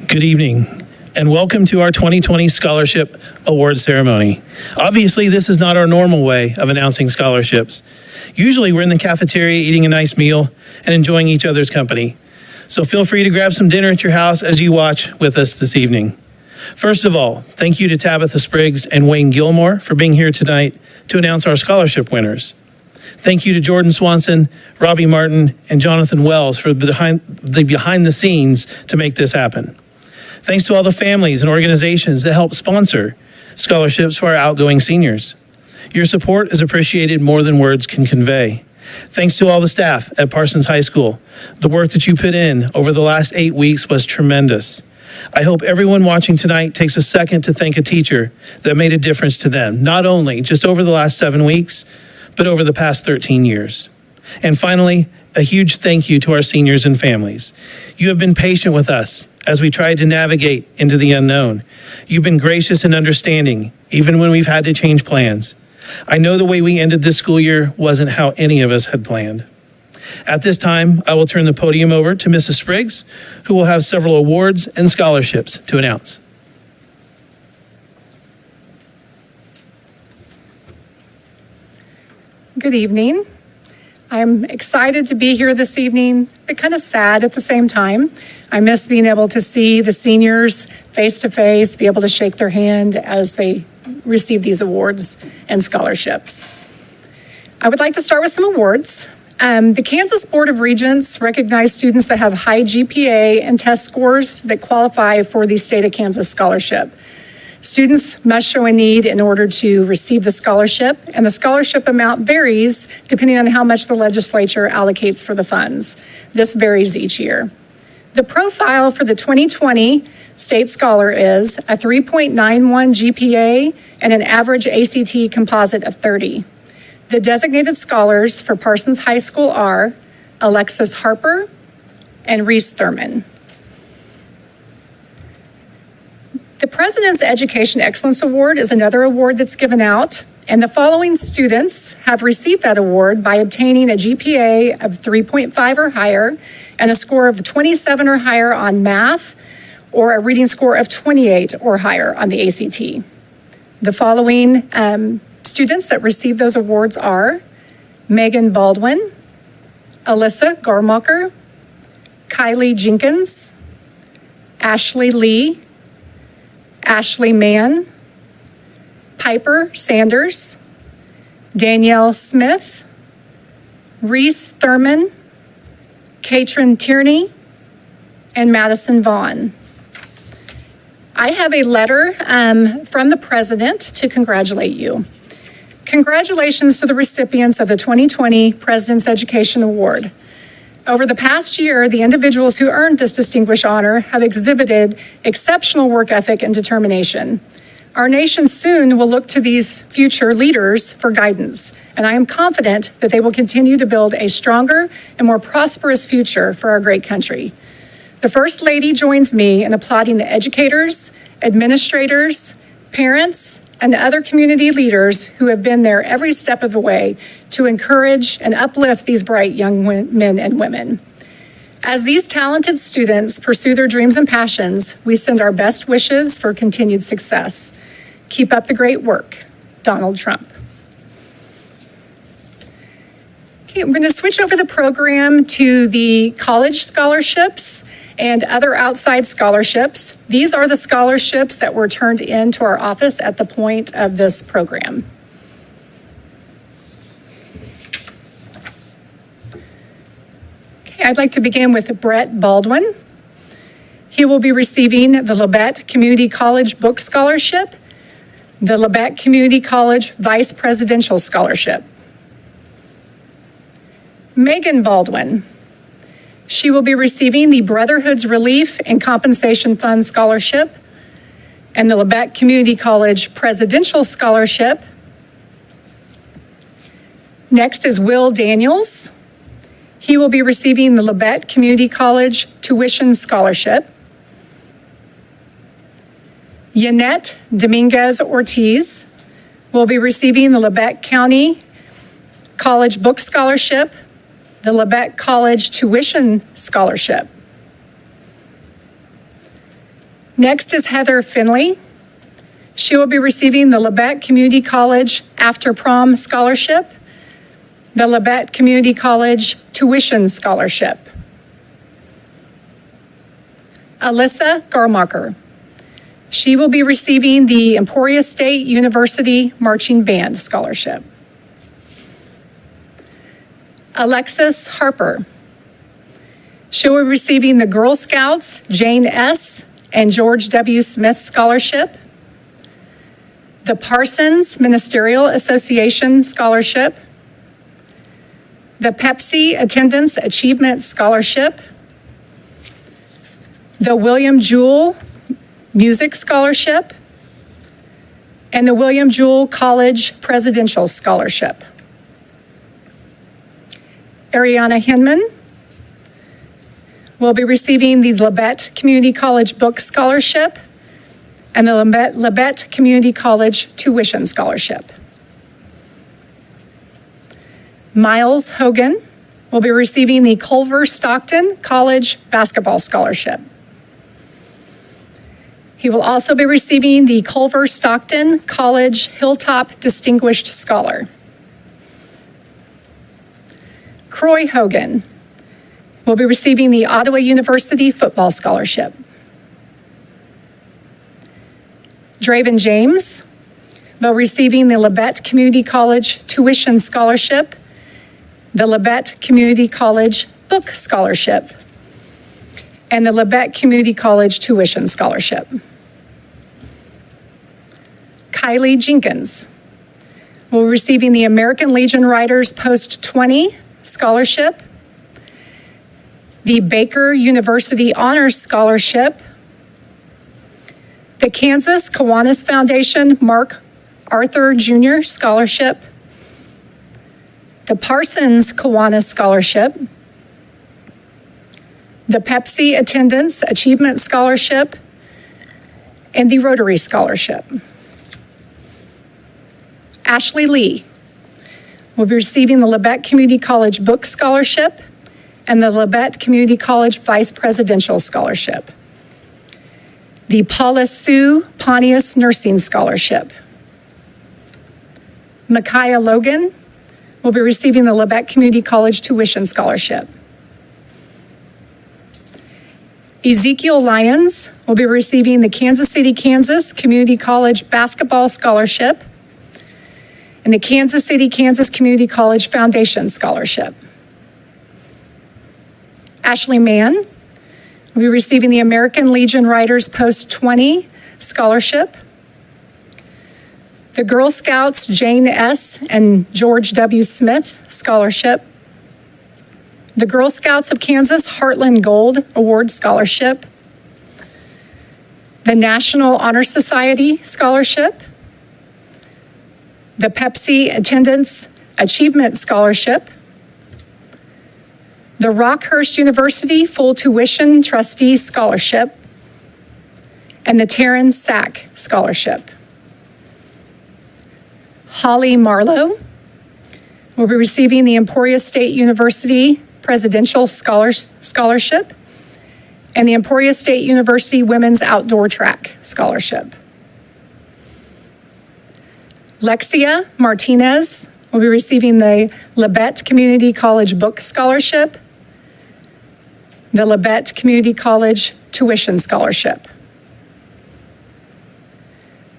Good evening, and welcome to our 2020 Scholarship Award Ceremony. Obviously, this is not our normal way of announcing scholarships. Usually, we're in the cafeteria eating a nice meal and enjoying each other's company. So feel free to grab some dinner at your house as you watch with us this evening. First of all, thank you to Tabitha Spriggs and Wayne Gilmore for being here tonight to announce our scholarship winners. Thank you to Jordan Swanson, Robbie Martin, and Jonathan Wells for behind the scenes to make this happen. Thanks to all the families and organizations that help sponsor scholarships for our outgoing seniors. Your support is appreciated more than words can convey. Thanks to all the staff at Parsons High School. The work that you put in over the last 8 weeks was tremendous. I hope everyone watching tonight takes a second to thank a teacher that made a difference to them, not only just over the last 7 weeks, but over the past 13 years. And finally, a huge thank you to our seniors and families. You have been patient with us as we tried to navigate into the unknown. You've been gracious and understanding, even when we've had to change plans. I know the way we ended this school year wasn't how any of us had planned. At this time, I will turn the podium over to Mrs. Spriggs, who will have several awards and scholarships to announce. Good evening. I'm excited to be here this evening, but kind of sad at the same time. I miss being able to see the seniors face to face, be able to shake their hand as they receive these awards and scholarships. I would like to start with some awards. The Kansas Board of Regents recognized students that have high GPA and test scores that qualify for the State of Kansas Scholarship. Students must show a need in order to receive the scholarship, and the scholarship amount varies depending on how much the legislature allocates for the funds. This varies each year. The profile for the 2020 State Scholar is a 3.91 GPA and an average ACT composite of 30. The designated scholars for Parsons High School are Alexis Harper and Reese Thurman. The President's Education Excellence Award is another award that's given out, and the following students have received that award by obtaining a GPA of 3.5 or higher and a score of 27 or higher on math, or a reading score of 28 or higher on the ACT. The following students that received those awards are Megan Baldwin, Alyssa Garmacher, Kylie Jenkins, Ashley Lee, Ashley Mann, Piper Sanders, Danielle Smith, Reese Thurman, Katrin Tierney, and Madison Vaughn. I have a letter from the President to congratulate you. Congratulations to the recipients of the 2020 President's Education Award. Over the past year, the individuals who earned this distinguished honor have exhibited exceptional work ethic and determination. Our nation soon will look to these future leaders for guidance, and I am confident that they will continue to build a stronger and more prosperous future for our great country. The First Lady joins me in applauding the educators, administrators, parents, and other community leaders who have been there every step of the way to encourage and uplift these bright young men and women. As these talented students pursue their dreams and passions, we send our best wishes for continued success. Keep up the great work. Donald Trump. Okay, I'm going to switch over the program to the college scholarships and other outside scholarships. These are the scholarships that were turned into our office at the point of this program. Okay, I'd like to begin with Brett Baldwin. He will be receiving the Labette Community College Book Scholarship, the Labette Community College Vice Presidential Scholarship. Megan Baldwin. She will be receiving the Brotherhood's Relief and Compensation Fund Scholarship and the Labette Community College Presidential Scholarship. Next is Will Daniels. He will be receiving the Labette Community College Tuition Scholarship. Yanette Dominguez Ortiz will be receiving the Labette County College Book Scholarship, the Labette College Tuition Scholarship. Next is Heather Finley. She will be receiving the Labette Community College After Prom Scholarship, the Labette Community College Tuition Scholarship. Alyssa Garmacher. She will be receiving the Emporia State University Marching Band Scholarship. Alexis Harper. She will be receiving the Girl Scouts Jane S. and George W. Smith Scholarship, the Parsons Ministerial Association Scholarship, the Pepsi Attendance Achievement Scholarship, the William Jewell Music Scholarship, and the William Jewell College Presidential Scholarship. Ariana Hinman will be receiving the Labette Community College Book Scholarship and the Labette Community College Tuition Scholarship. Miles Hogan will be receiving the Culver Stockton College Basketball Scholarship. He will also be receiving the Culver Stockton College Hilltop Distinguished Scholar. Croy Hogan will be receiving the Ottawa University Football Scholarship. Draven James will be receiving the Labette Community College Tuition Scholarship, the Labette Community College Book Scholarship, and the Labette Community College Tuition Scholarship. Kylie Jenkins will be receiving the American Legion Writers Post 20 Scholarship, the Baker University Honors Scholarship, the Kansas Kiwanis Foundation Mark Arthur Jr. Scholarship, the Parsons Kiwanis Scholarship, the Pepsi Attendance Achievement Scholarship, and the Rotary Scholarship. Ashley Lee will be receiving the Labette Community College Book Scholarship and the Labette Community College Vice Presidential Scholarship. The Paula Sue Pontius Nursing Scholarship. Micaiah Logan will be receiving the Labette Community College Tuition Scholarship. Ezekiel Lyons will be receiving the Kansas City, Kansas Community College Basketball Scholarship and the Kansas City, Kansas Community College Foundation Scholarship. Ashley Mann will be receiving the American Legion Writers Post 20 Scholarship, the Girl Scouts Jane S. and George W. Smith Scholarship, the Girl Scouts of Kansas Heartland Gold Award Scholarship, the National Honor Society Scholarship, the Pepsi Attendance Achievement Scholarship, the Rockhurst University Full Tuition Trustee Scholarship, and the Taryn Sack Scholarship. Holly Marlowe will be receiving the Emporia State University Presidential Scholarship and the Emporia State University Women's Outdoor Track Scholarship. Lexia Martinez will be receiving the Labette Community College Book Scholarship, the Labette Community College Tuition Scholarship.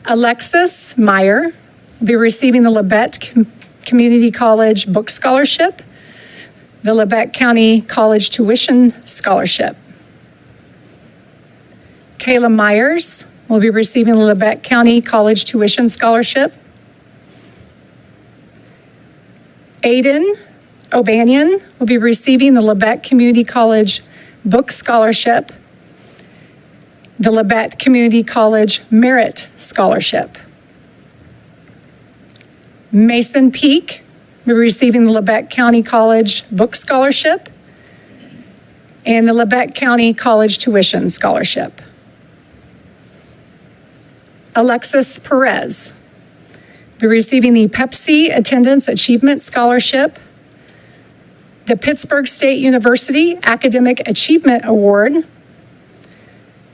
Alexis Meyer will be receiving the Labette Community College Book Scholarship, the Labette County College Tuition Scholarship. Kayla Myers will be receiving the Labette County College Tuition Scholarship. Aiden O'Banion will be receiving the Labette Community College Book Scholarship, the Labette Community College Merit Scholarship. Mason Peak will be receiving the Labette County College Book Scholarship and the Labette County College Tuition Scholarship. Alexis Perez will be receiving the Pepsi Attendance Achievement Scholarship, the Pittsburgh State University Academic Achievement Award,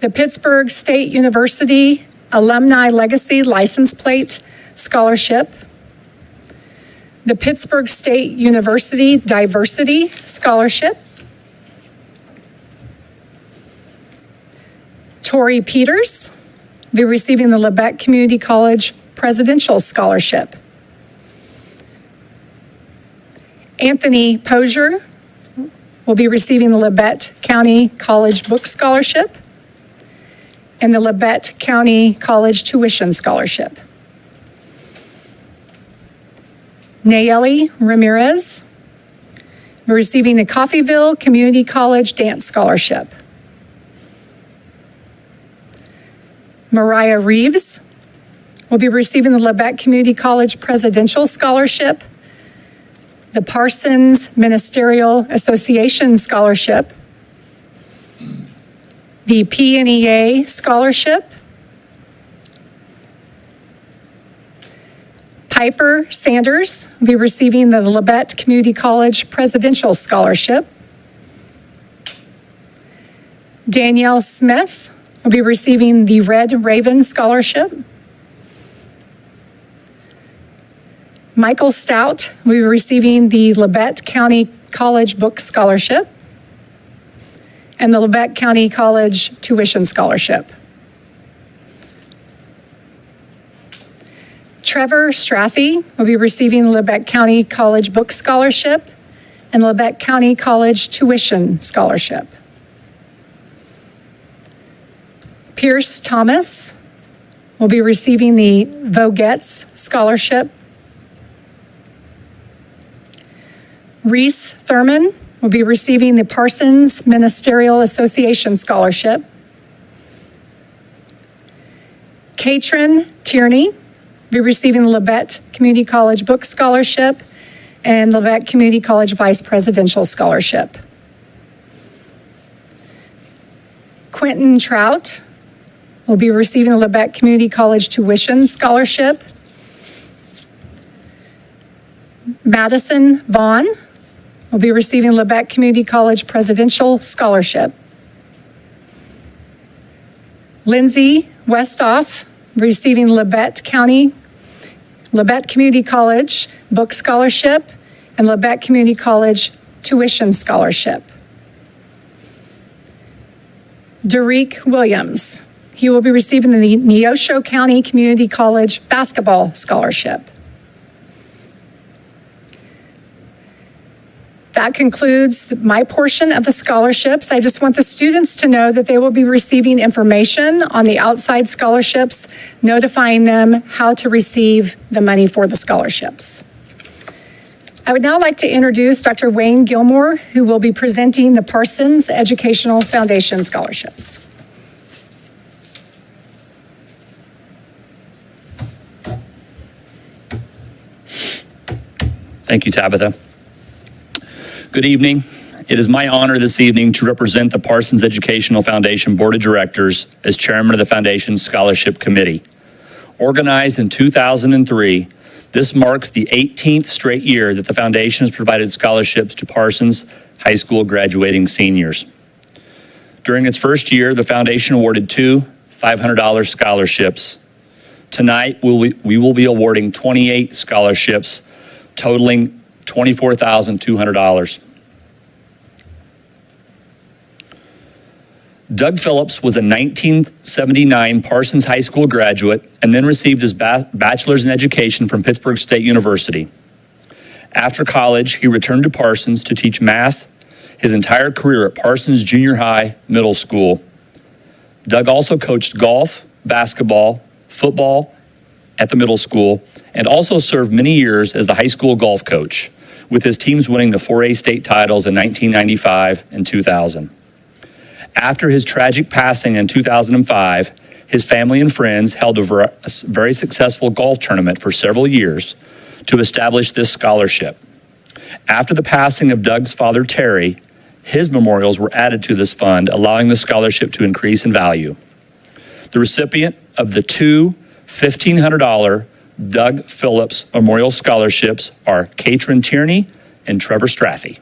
the Pittsburgh State University Alumni Legacy License Plate Scholarship, the Pittsburgh State University Diversity Scholarship, Tori Peters will be receiving the Lebec Community College Presidential Scholarship. Anthony Posier will be receiving the Labette County College Book Scholarship and the Labette County College Tuition Scholarship. Nayeli Ramirez will be receiving the Coffeyville Community College Dance Scholarship. Mariah Reeves will be receiving the Lebec Community College Presidential Scholarship, the Parsons Ministerial Association Scholarship, the PNEA Scholarship, Piper Sanders will be receiving the Labette Community College Presidential Scholarship. Danielle Smith will be receiving the Red Raven Scholarship. Michael Stout will be receiving the Labette County College Book Scholarship and the Labette County College Tuition Scholarship. Trevor Strathy will be receiving the Lebec County College Book Scholarship and Lebec County College Tuition Scholarship. Pierce Thomas will be receiving the Voget's Scholarship. Reese Thurman will be receiving the Parsons Ministerial Association Scholarship. Katrin Tierney will be receiving the Labette Community College Book Scholarship and Labette Community College Vice Presidential Scholarship. Quentin Trout will be receiving the Labette Community College Tuition Scholarship. Madison Vaughn will be receiving Lebec Community College Presidential Scholarship. Lindsay Westoff receiving Labette Community College Book Scholarship and Labette Community College Tuition Scholarship. Derek Williams, he will be receiving the Neosho County Community College Basketball Scholarship. That concludes my portion of the scholarships. I just want the students to know that they will be receiving information on the outside scholarships, notifying them how to receive the money for the scholarships. I would now like to introduce Dr. Wayne Gilmore, who will be presenting the Parsons Educational Foundation scholarships. Thank you, Tabitha. Good evening. It is my honor this evening to represent the Parsons Educational Foundation Board of Directors as chairman of the Foundation's Scholarship Committee. Organized in 2003, this marks the 18th straight year that the foundation has provided scholarships to Parsons High School graduating seniors. During its first year, the foundation awarded two $500 scholarships. Tonight, we will be awarding 28 scholarships totaling $24,200. Doug Phillips was a 1979 Parsons High School graduate and then received his bachelor's in education from Pittsburgh State University. After college, he returned to Parsons to teach math his entire career at Parsons Junior High Middle School. Doug also coached golf, basketball, football at the middle school, and also served many years as the high school golf coach, with his teams winning the 4A state titles in 1995 and 2000. After his tragic passing in 2005, his family and friends held a very successful golf tournament for several years to establish this scholarship. After the passing of Doug's father, Terry, his memorials were added to this fund, allowing the scholarship to increase in value. The recipient of the two $1,500 Doug Phillips Memorial Scholarships are Katrin Tierney and Trevor Strathy.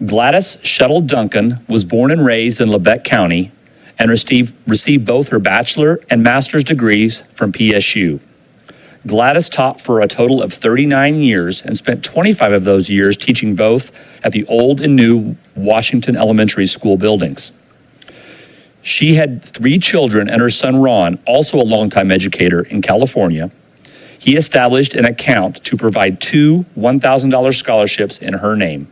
Gladys Shuttle Duncan was born and raised in Lebec County and received both her bachelor and master's degrees from PSU. Gladys taught for a total of 39 years and spent 25 of those years teaching both at the old and new Washington Elementary School buildings. She had 3 children, and her son Ron, also a longtime educator in California. He established an account to provide 2 $1,000 scholarships in her name.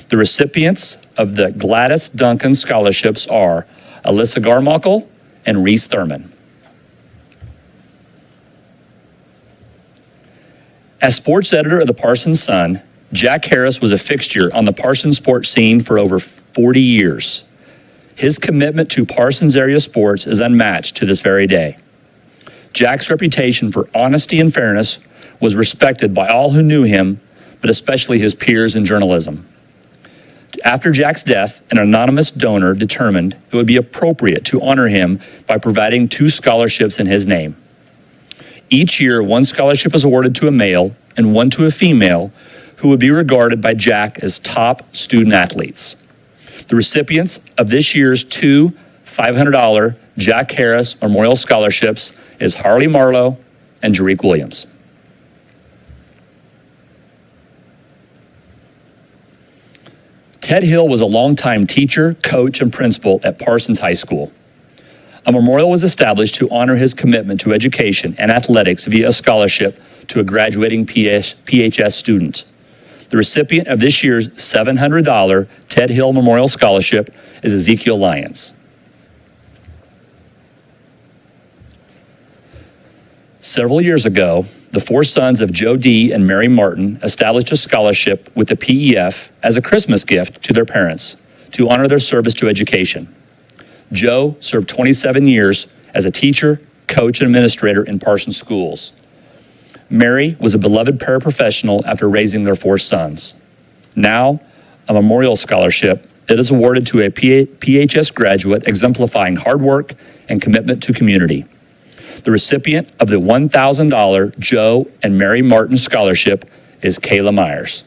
The recipients of the Gladys Duncan scholarships are Alyssa Garmockle and Reese Thurman. As sports editor of the Parsons Sun, Jack Harris was a fixture on the Parsons sports scene for over 40 years. His commitment to Parsons area sports is unmatched to this very day. Jack's reputation for honesty and fairness was respected by all who knew him, but especially his peers in journalism. After Jack's death, an anonymous donor determined it would be appropriate to honor him by providing 2 scholarships in his name. Each year, 1 scholarship is awarded to a male and 1 to a female who would be regarded by Jack as top student athletes. The recipients of this year's 2 $500 Jack Harris Memorial Scholarships is Harley Marlowe and Jerick Williams. Ted Hill was a longtime teacher, coach, and principal at Parsons High School. A memorial was established to honor his commitment to education and athletics via a scholarship to a graduating PHS student. The recipient of this year's $700 Ted Hill Memorial Scholarship is Ezekiel Lyons. Several years ago, the 4 sons of Joe D. and Mary Martin established a scholarship with the PEF as a Christmas gift to their parents to honor their service to education. Joe served 27 years as a teacher, coach, and administrator in Parsons schools. Mary was a beloved paraprofessional after raising their 4 sons. Now, a memorial scholarship that is awarded to a PHS graduate exemplifying hard work and commitment to community. The recipient of the $1,000 Joe and Mary Martin Scholarship is Kayla Myers.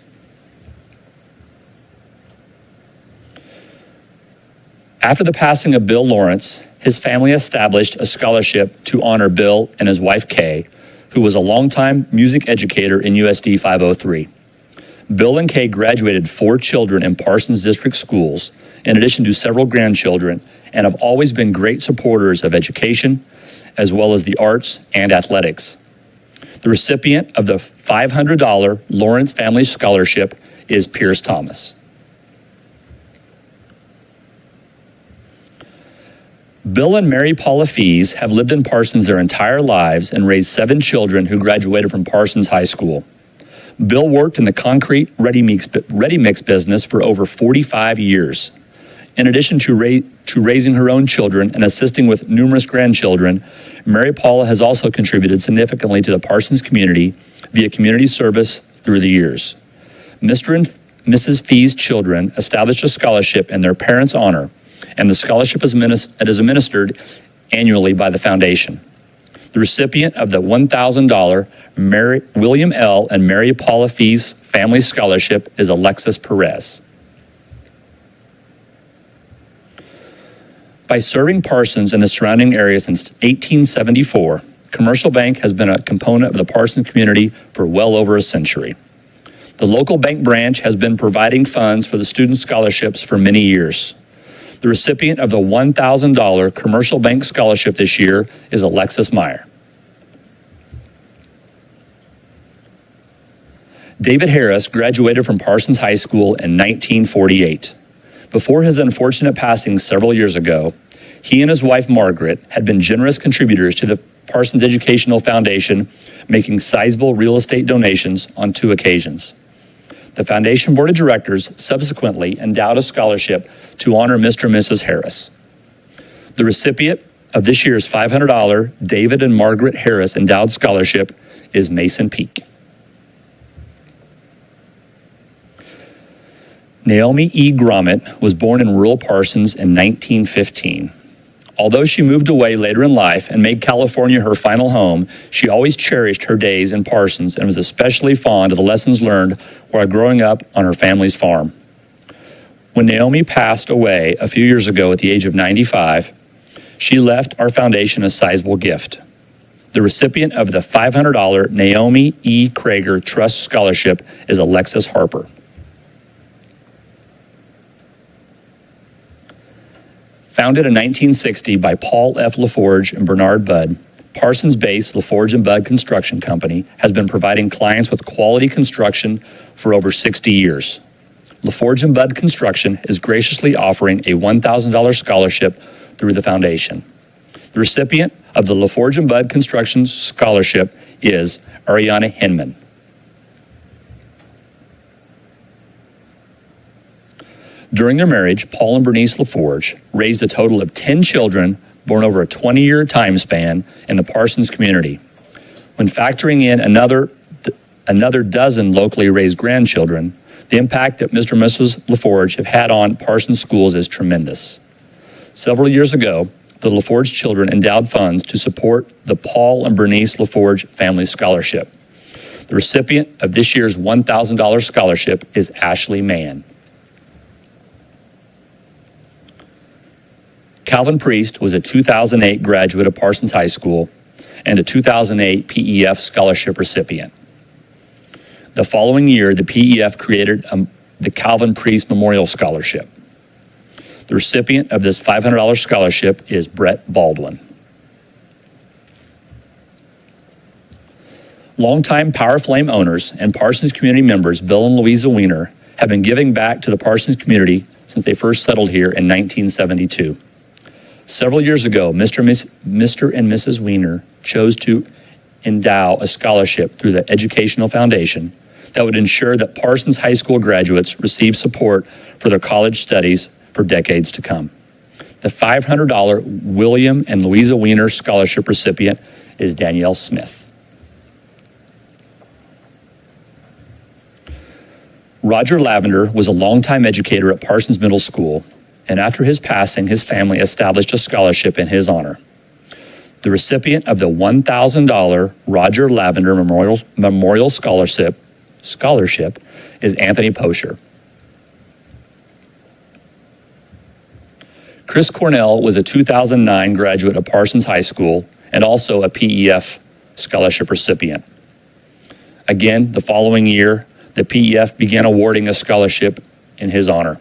After the passing of Bill Lawrence, his family established a scholarship to honor Bill and his wife Kay, who was a longtime music educator in USD 503. Bill and Kay graduated 4 children in Parsons District schools, in addition to several grandchildren, and have always been great supporters of education, as well as the arts and athletics. The recipient of the $500 Lawrence Family Scholarship is Pierce Thomas. Bill and Mary Paula Fees have lived in Parsons their entire lives and raised 7 children who graduated from Parsons High School. Bill worked in the concrete ready-mix business for over 45 years. In addition to raising her own children and assisting with numerous grandchildren, Mary Paula has also contributed significantly to the Parsons community via community service through the years. Mr. and Mrs. Fee's children established a scholarship in their parents' honor, and the scholarship is administered annually by the foundation. The recipient of the $1,000 William L. and Mary Paula Fees Family Scholarship is Alexis Perez. By serving Parsons and the surrounding area since 1874, Commercial Bank has been a component of the Parsons community for well over a century. The local bank branch has been providing funds for the student scholarships for many years. The recipient of the $1,000 Commercial Bank Scholarship this year is Alexis Meyer. David Harris graduated from Parsons High School in 1948. Before his unfortunate passing several years ago, he and his wife Margaret had been generous contributors to the Parsons Educational Foundation, making sizable real estate donations on 2 occasions. The foundation board of directors subsequently endowed a scholarship to honor Mr. and Mrs. Harris. The recipient of this year's $500 David and Margaret Harris Endowed Scholarship is Mason Peak. Naomi E. Gromit was born in rural Parsons in 1915. Although she moved away later in life and made California her final home, she always cherished her days in Parsons and was especially fond of the lessons learned while growing up on her family's farm. When Naomi passed away a few years ago at the age of 95, she left our foundation a sizable gift. The recipient of the $500 Naomi E. Krager Trust Scholarship is Alexis Harper. Founded in 1960 by Paul F. LaForge and Bernard Budd, Parsons-based LaForge & Budd Construction Company has been providing clients with quality construction for over 60 years. LaForge & Budd Construction is graciously offering a $1,000 scholarship through the foundation. The recipient of the LaForge & Budd Construction Scholarship is Ariana Hinman. During their marriage, Paul and Bernice LaForge raised a total of 10 children born over a 20-year time span in the Parsons community. When factoring in another dozen locally raised grandchildren, the impact that Mr. and Mrs. LaForge have had on Parsons schools is tremendous. Several years ago, the LaForge children endowed funds to support the Paul and Bernice LaForge Family Scholarship. The recipient of this year's $1,000 scholarship is Ashley Mann. Calvin Priest was a 2008 graduate of Parsons High School and a 2008 PEF scholarship recipient. The following year, the PEF created the Calvin Priest Memorial Scholarship. The recipient of this $500 scholarship is Brett Baldwin. Longtime Power Flame owners and Parsons community members Bill and Louisa Weiner have been giving back to the Parsons community since they first settled here in 1972. Several years ago, Mr. and Mrs. Weiner chose to endow a scholarship through the Educational Foundation that would ensure that Parsons High School graduates receive support for their college studies for decades to come. The $500 William and Louisa Weiner Scholarship recipient is Danielle Smith. Roger Lavender was a longtime educator at Parsons Middle School, and after his passing, his family established a scholarship in his honor. The recipient of the $1,000 Roger Lavender Memorial Scholarship is Anthony Posher. Chris Cornell was a 2009 graduate of Parsons High School and also a PEF scholarship recipient. Again, the following year, the PEF began awarding a scholarship in his honor.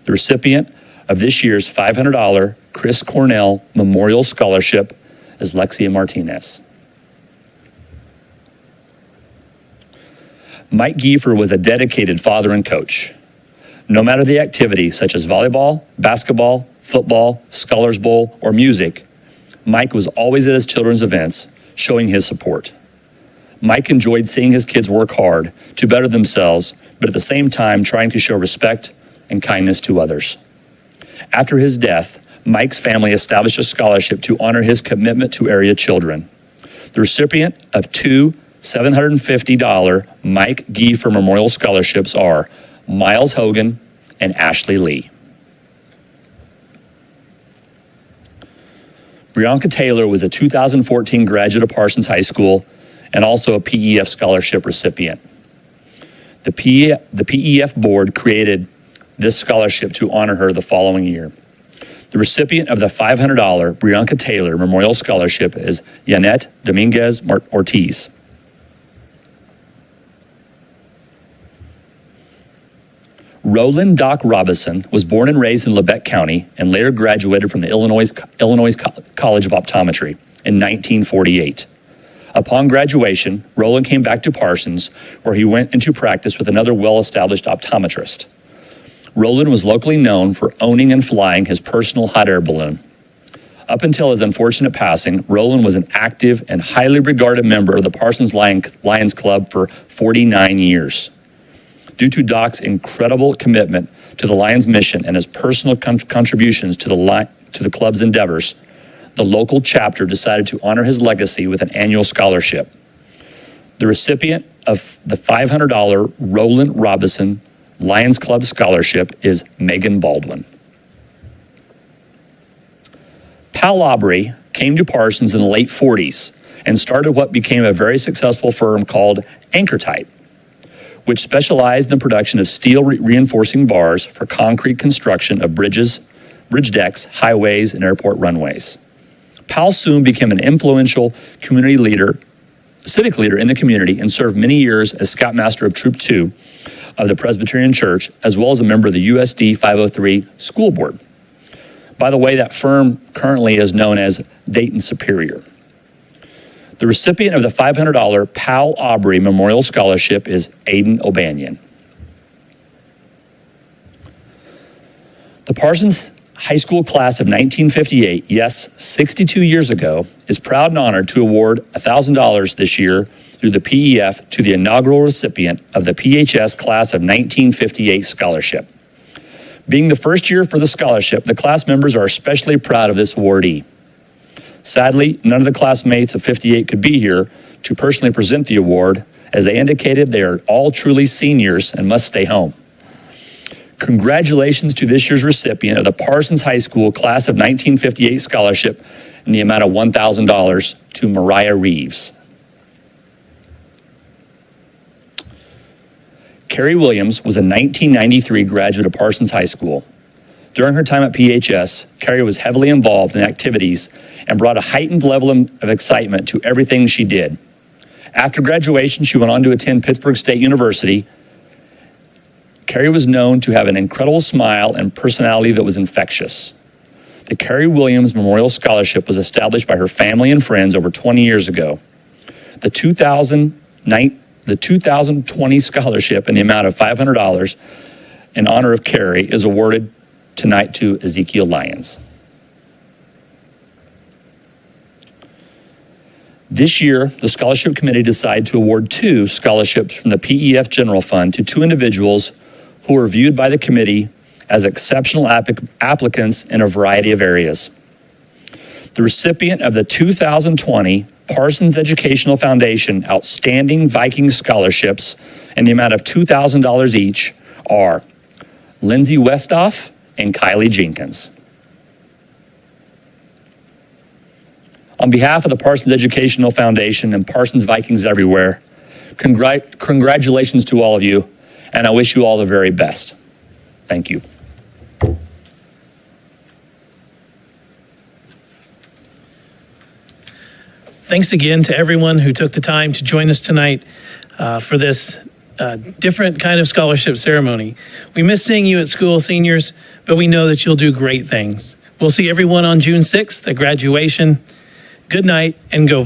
The recipient of this year's $500 Chris Cornell Memorial Scholarship is Lexia Martinez. Mike Giefer was a dedicated father and coach. No matter the activity, such as volleyball, basketball, football, Scholars Bowl, or music, Mike was always at his children's events, showing his support. Mike enjoyed seeing his kids work hard to better themselves, but at the same time trying to show respect and kindness to others. After his death, Mike's family established a scholarship to honor his commitment to area children. The recipient of two $750 Mike Giefer Memorial Scholarships are Miles Hogan and Ashley Lee. Brianka Taylor was a 2014 graduate of Parsons High School and also a PEF scholarship recipient. The PEF board created this scholarship to honor her the following year. The recipient of the $500 Brianka Taylor Memorial Scholarship is Yanette Dominguez Ortiz. Roland Doc Robinson was born and raised in Lebec County and later graduated from the Illinois College of Optometry in 1948. Upon graduation, Roland came back to Parsons, where he went into practice with another well-established optometrist. Roland was locally known for owning and flying his personal hot air balloon. Up until his unfortunate passing, Roland was an active and highly regarded member of the Parsons Lions Club for 49 years. Due to Doc's incredible commitment to the Lions mission and his personal contributions to the club's endeavors, the local chapter decided to honor his legacy with an annual scholarship. The recipient of the $500 Roland Robinson Lions Club Scholarship is Megan Baldwin. Pal Aubrey came to Parsons in the late 40s and started what became a very successful firm called Anchor Tight. which specialized in the production of steel reinforcing bars for concrete construction of bridges, bridge decks, highways, and airport runways. Powell soon became an influential civic leader in the community, and served many years as Scoutmaster of Troop 2 of the Presbyterian Church, as well as a member of the USD 503 School Board. By the way, that firm currently is known as Dayton Superior. The recipient of the $500 Powell Aubrey Memorial Scholarship is Aiden O'Banion. The Parsons High School class of 1958, yes, 62 years ago, is proud and honored to award $1,000 this year through the PEF to the inaugural recipient of the PHS class of 1958 scholarship. Being the first year for the scholarship, the class members are especially proud of this awardee. Sadly, none of the classmates of 58 could be here to personally present the award, as they indicated they are all truly seniors and must stay home. Congratulations to this year's recipient of the Parsons High School class of 1958 scholarship in the amount of $1,000 to Mariah Reeves. Carrie Williams was a 1993 graduate of Parsons High School. During her time at PHS, Carrie was heavily involved in activities and brought a heightened level of excitement to everything she did. After graduation, she went on to attend Pittsburgh State University. Carrie was known to have an incredible smile and personality that was infectious. The Carrie Williams Memorial Scholarship was established by her family and friends over 20 years ago. The 2020 scholarship in the amount of $500 in honor of Carrie is awarded tonight to Ezekiel Lyons. This year, the scholarship committee decided to award 2 scholarships from the PEF General Fund to 2 individuals who were viewed by the committee as exceptional applicants in a variety of areas. The recipient of the 2020 Parsons Educational Foundation Outstanding Viking Scholarships in the amount of $2,000 each are Lindsay Westhoff and Kylie Jenkins. On behalf of the Parsons Educational Foundation and Parsons Vikings everywhere, congratulations to all of you, and I wish you all the very best. Thank you. Thanks again to everyone who took the time to join us tonight for this different kind of scholarship ceremony. We miss seeing you at school, seniors, but we know that you'll do great things. We'll see everyone on June 6th at graduation. Good night and go Vikings.